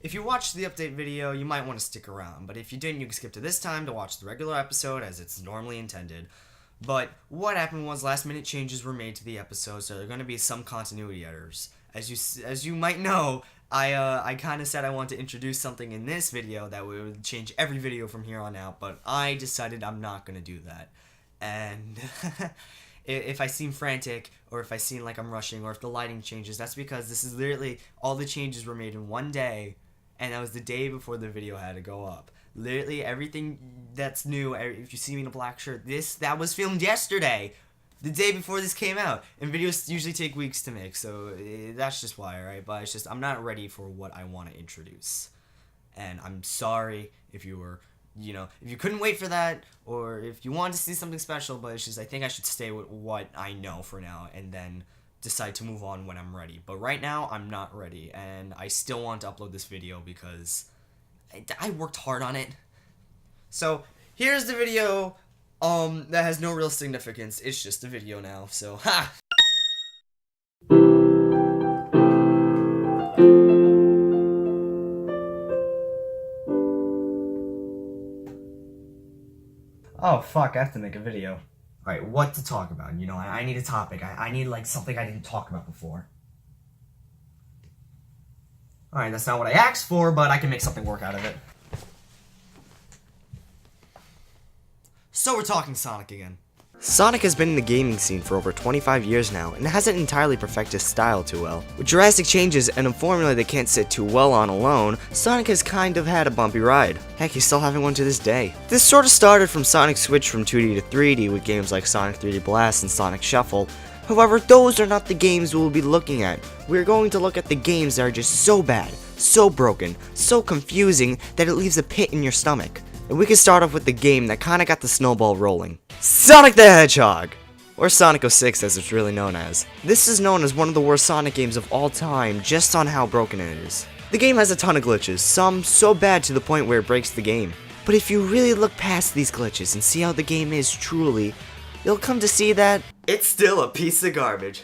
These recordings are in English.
If you watched the update video, you might want to stick around, but if you didn't, you can skip to this time to watch the regular episode as it's normally intended. But what happened was last minute changes were made to the episode, so there are going to be some continuity errors. As you might know, I kind of said I want to introduce something in this video that would change every video from here on out, but I decided I'm not going to do that. And if I seem frantic, or if I seem like I'm rushing, or if the lighting changes, that's because this is literally all the changes were made in one day, and that was the day before the video had to go up. Literally everything that's new, if you see me in a black shirt, that was filmed yesterday, the day before this came out, and videos usually take weeks to make, so that's just why, right? But it's just, I'm not ready for what I want to introduce, and I'm sorry if you were, if you couldn't wait for that, or if you wanted to see something special, but it's just, I think I should stay with what I know for now, and then decide to move on when I'm ready. But right now, I'm not ready, and I still want to upload this video because I worked hard on it. So, here's the video, that has no real significance. It's just a video now, so, ha! Oh, fuck, I have to make a video. Alright, what to talk about? I need a topic. I need, like, something I didn't talk about before. Alright, that's not what I asked for, but I can make something work out of it. So we're talking Sonic again. Sonic has been in the gaming scene for over 25 years now, and hasn't entirely perfected his style too well. With drastic changes and a formula that can't sit too well on alone, Sonic has kind of had a bumpy ride. Heck, he's still having one to this day. This sort of started from Sonic's switch from 2D to 3D with games like Sonic 3D Blast and Sonic Shuffle. However, those are not the games we'll be looking at. We're going to look at the games that are just so bad, so broken, so confusing that it leaves a pit in your stomach. And we can start off with the game that kinda got the snowball rolling. Sonic the Hedgehog! Or Sonic 06 as it's really known as. This is known as one of the worst Sonic games of all time just on how broken it is. The game has a ton of glitches, some so bad to the point where it breaks the game. But if you really look past these glitches and see how the game is truly, you'll come to see that it's still a piece of garbage.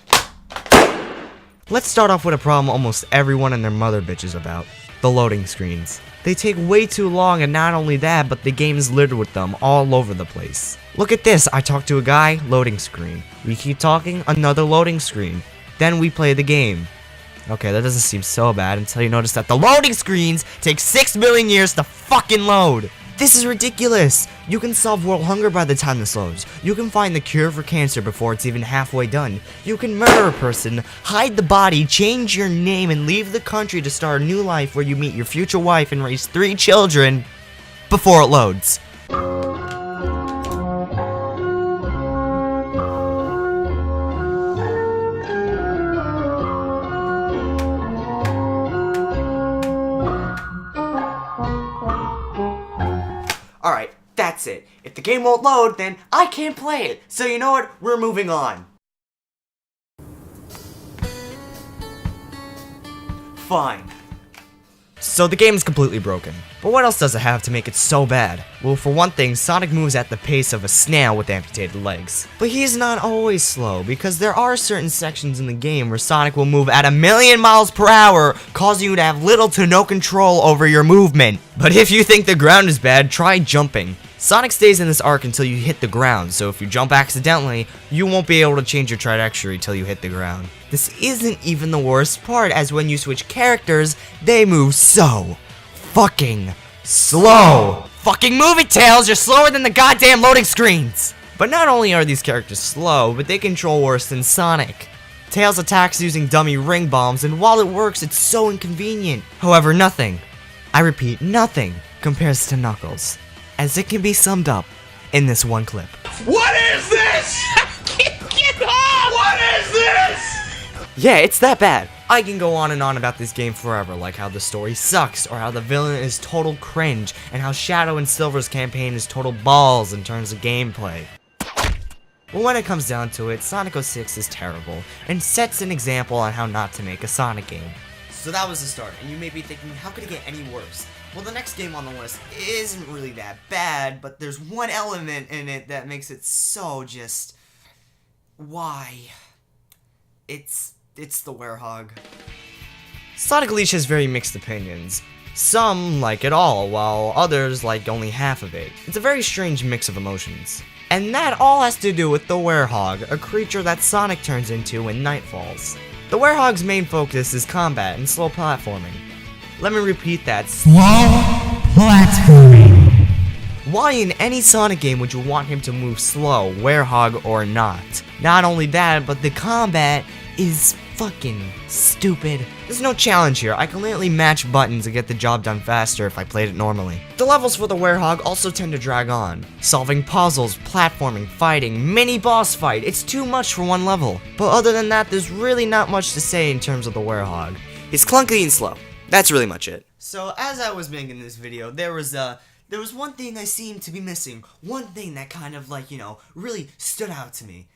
Let's start off with a problem almost everyone and their mother bitches about. The loading screens. They take way too long, and not only that, but the game is littered with them all over the place. Look at this, I talk to a guy, loading screen. We keep talking, another loading screen. Then we play the game. Okay, that doesn't seem so bad until you notice that the loading screens take 6 million years to fucking load. This is ridiculous! You can solve world hunger by the time this loads. You can find the cure for cancer before it's even halfway done. You can murder a person, hide the body, change your name, and leave the country to start a new life where you meet your future wife and raise 3 children before it loads. Alright, that's it. If the game won't load, then I can't play it. So you know what? We're moving on. Fine. So the game is completely broken. But what else does it have to make it so bad? Well, for one thing, Sonic moves at the pace of a snail with amputated legs. But he's not always slow, because there are certain sections in the game where Sonic will move at 1,000,000 miles per hour, causing you to have little to no control over your movement. But if you think the ground is bad, try jumping. Sonic stays in this arc until you hit the ground, so if you jump accidentally, you won't be able to change your trajectory till you hit the ground. This isn't even the worst part, as when you switch characters, they move so fucking slow. Fucking move it, Tails! You're slower than the goddamn loading screens! But not only are these characters slow, but they control worse than Sonic. Tails attacks using dummy ring bombs, and while it works, it's so inconvenient. However, nothing, I repeat, nothing, compares to Knuckles, as it can be summed up in this one clip. What is this? Get off! What is this? Yeah, it's that bad. I can go on and on about this game forever, like how the story sucks, or how the villain is total cringe, and how Shadow and Silver's campaign is total balls in terms of gameplay. But when it comes down to it, Sonic 06 is terrible, and sets an example on how not to make a Sonic game. So that was the start, and you may be thinking, how could it get any worse? Well, the next game on the list isn't really that bad, but there's one element in it that makes it so just... why? It's the Hedgehog. Sonic Leash has very mixed opinions. Some like it all, while others like only half of it. It's a very strange mix of emotions. And that all has to do with the Werehog, a creature that Sonic turns into when night falls. The Werehog's main focus is combat and slow platforming. Let me repeat that. Slow platforming. Why in any Sonic game would you want him to move slow, Werehog or not? Not only that, but the combat is fucking stupid. There's no challenge here. I can literally match buttons and get the job done faster if I played it normally. The levels for the Werehog also tend to drag on. Solving puzzles, platforming, fighting, mini boss fight. It's too much for one level. But other than that, there's really not much to say in terms of the Werehog. It's clunky and slow. That's really much it. So as I was making this video, there was one thing I seemed to be missing. One thing that kind of really stood out to me.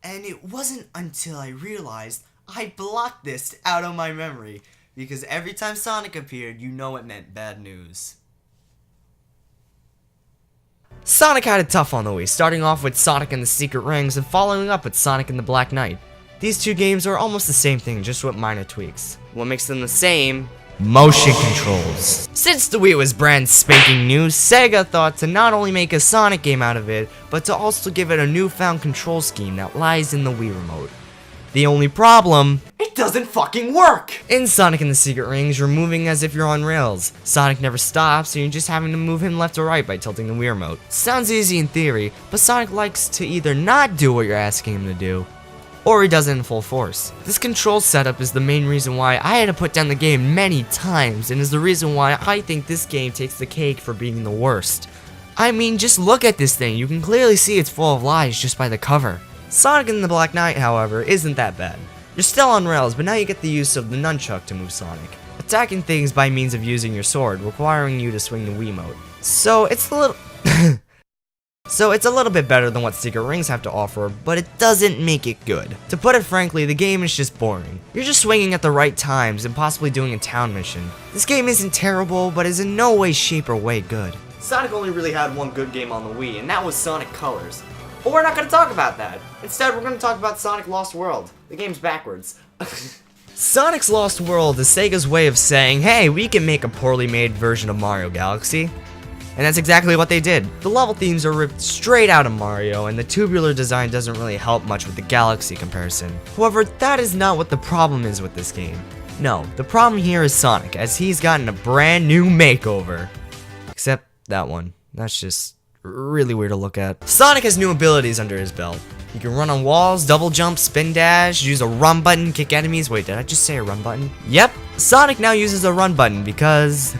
And it wasn't until I realized I blocked this out of my memory, because every time Sonic appeared, you know it meant bad news. Sonic had it tough on the Wii, starting off with Sonic and the Secret Rings and following up with Sonic and the Black Knight. These two games are almost the same thing, just with minor tweaks. What makes them the same? Motion controls. Since the Wii was brand spanking new, Sega thought to not only make a Sonic game out of it, but to also give it a newfound control scheme that lies in the Wii remote. The only problem, it doesn't fucking work! In Sonic and the Secret Rings, you're moving as if you're on rails. Sonic never stops, and you're just having to move him left or right by tilting the Wii remote. Sounds easy in theory, but Sonic likes to either not do what you're asking him to do, or he does it in full force. This control setup is the main reason why I had to put down the game many times, and is the reason why I think this game takes the cake for being the worst. I mean, just look at this thing, you can clearly see it's full of lies just by the cover. Sonic and the Black Knight, however, isn't that bad. You're still on rails, but now you get the use of the nunchuck to move Sonic, attacking things by means of using your sword, requiring you to swing the Wiimote. So it's a little bit better than what Secret Rings have to offer, but it doesn't make it good. To put it frankly, the game is just boring. You're just swinging at the right times and possibly doing a town mission. This game isn't terrible, but is in no way, shape, or way good. Sonic only really had one good game on the Wii, and that was Sonic Colors. But we're not going to talk about that. Instead, we're going to talk about Sonic Lost World. The game's backwards. Sonic's Lost World is Sega's way of saying, hey, we can make a poorly made version of Mario Galaxy. And that's exactly what they did. The level themes are ripped straight out of Mario, and the tubular design doesn't really help much with the Galaxy comparison. However, that is not what the problem is with this game. No, the problem here is Sonic, as he's gotten a brand new makeover. Except that one. That's just really weird to look at. Sonic has new abilities under his belt. He can run on walls, double jump, spin dash, use a run button, kick enemies. Wait, did I just say a run button? Yep, Sonic now uses a run button because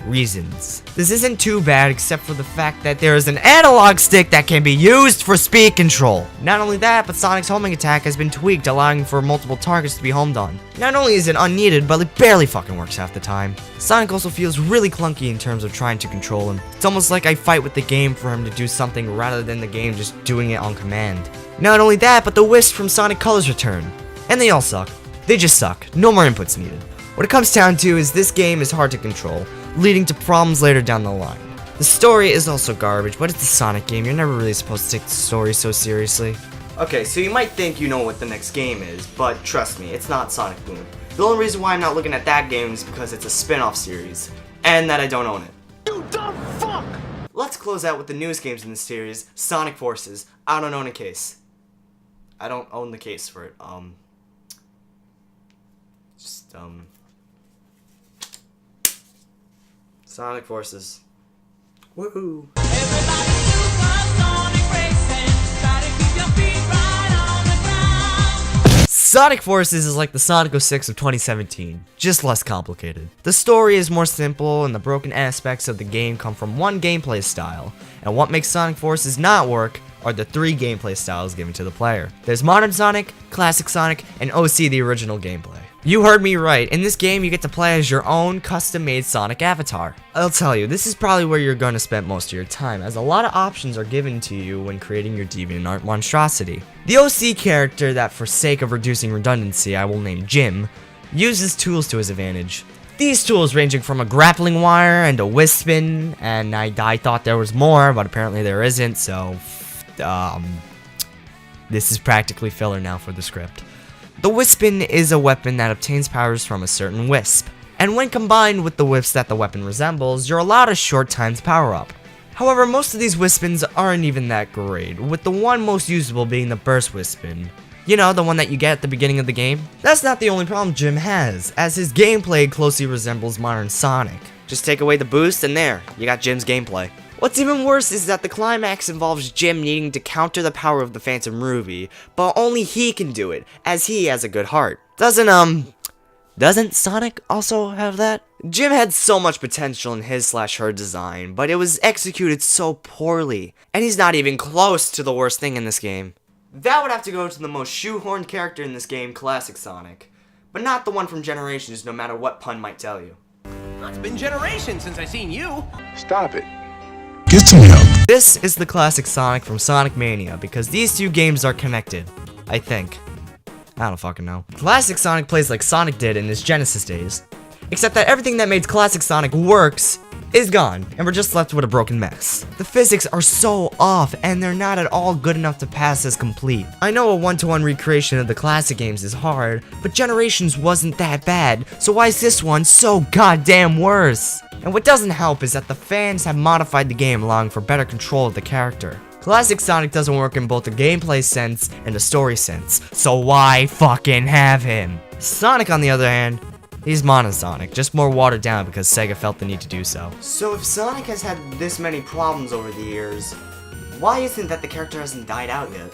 reasons. This isn't too bad except for the fact that there is an analog stick that can be used for speed control. Not only that, but Sonic's homing attack has been tweaked, allowing for multiple targets to be homed on. Not only is it unneeded, but it barely fucking works half the time. Sonic also feels really clunky in terms of trying to control him. It's almost like I fight with the game for him to do something rather than the game just doing it on command. Not only that, but the wisps from Sonic Colors return. And they all suck. They just suck. No more inputs needed. What it comes down to is this game is hard to control, leading to problems later down the line. The story is also garbage, but it's a Sonic game. You're never really supposed to take the story so seriously. Okay, so you might think you know what the next game is, but trust me, it's not Sonic Boom. The only reason why I'm not looking at that game is because it's a spin-off series, and that I don't own it. You dumb fuck! Let's close out with the newest games in this series, Sonic Forces. I don't own a case. I don't own the case for it, Sonic Forces. Woohoo! Sonic Forces is like the Sonic 06 of 2017, just less complicated. The story is more simple, and the broken aspects of the game come from one gameplay style, and what makes Sonic Forces not work are the three gameplay styles given to the player. There's Modern Sonic, Classic Sonic, and OC the original gameplay. You heard me right, in this game you get to play as your own custom-made Sonic avatar. I'll tell you, this is probably where you're going to spend most of your time, as a lot of options are given to you when creating your DeviantArt monstrosity. The OC character that, for sake of reducing redundancy, I will name Jim, uses tools to his advantage. These tools ranging from a grappling wire and a whispin, and I thought there was more, but apparently there isn't, so this is practically filler now for the script. The Whispin is a weapon that obtains powers from a certain wisp, and when combined with the whiffs that the weapon resembles, you're allowed a short timed power up. However, most of these Wispins aren't even that great, with the one most usable being the Burst Wispin. You know, the one that you get at the beginning of the game? That's not the only problem Jim has, as his gameplay closely resembles modern Sonic. Just take away the boost and there, you got Jim's gameplay. What's even worse is that the climax involves Jim needing to counter the power of the Phantom Ruby, but only he can do it, as he has a good heart. Doesn't Sonic also have that? Jim had so much potential in his/her design, but it was executed so poorly, and he's not even close to the worst thing in this game. That would have to go to the most shoehorned character in this game, Classic Sonic, but not the one from Generations, no matter what pun might tell you. It's been generations since I seen you. Stop it. Get some help. This is the Classic Sonic from Sonic Mania, because these two games are connected, I think. I don't fucking know. Classic Sonic plays like Sonic did in his Genesis days, except that everything that made Classic Sonic works is gone, and we're just left with a broken mess. The physics are so off, and they're not at all good enough to pass as complete. I know a one-to-one recreation of the classic games is hard, but Generations wasn't that bad, so why is this one so goddamn worse? And what doesn't help is that the fans have modified the game allowing for better control of the character. Classic Sonic doesn't work in both the gameplay sense and the story sense, so why fucking have him? Sonic, on the other hand, he's Mono Sonic, just more watered down because Sega felt the need to do so. So if Sonic has had this many problems over the years, why isn't that the character hasn't died out yet?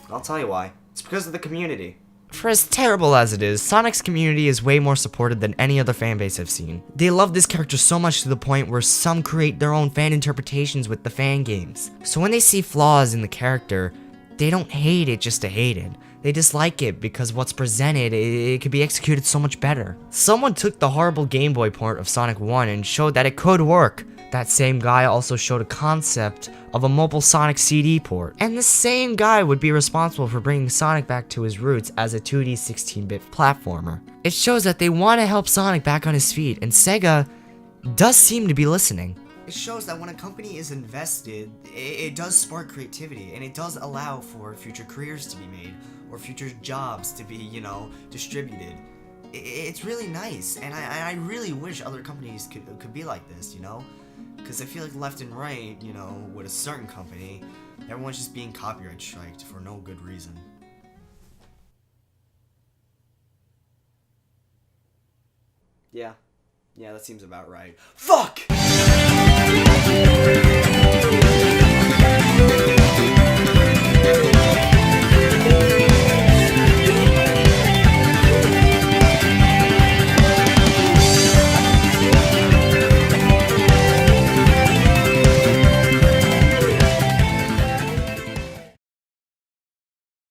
I'll tell you why. It's because of the community. For as terrible as it is, Sonic's community is way more supported than any other fanbase I've seen. They love this character so much to the point where some create their own fan interpretations with the fan games. So when they see flaws in the character, they don't hate it just to hate it. They dislike it because what's presented, it could be executed so much better. Someone took the horrible Game Boy port of Sonic 1 and showed that it could work. That same guy also showed a concept of a mobile Sonic CD port. And the same guy would be responsible for bringing Sonic back to his roots as a 2D 16-bit platformer. It shows that they want to help Sonic back on his feet, and Sega does seem to be listening. It shows that when a company is invested, it does spark creativity, and it does allow for future careers to be made, or future jobs to be, you know, distributed. It's really nice, and I really wish other companies could be like this, you know? Because I feel like left and right, you know, with a certain company, everyone's just being copyright striked for no good reason. Yeah, that seems about right. Fuck!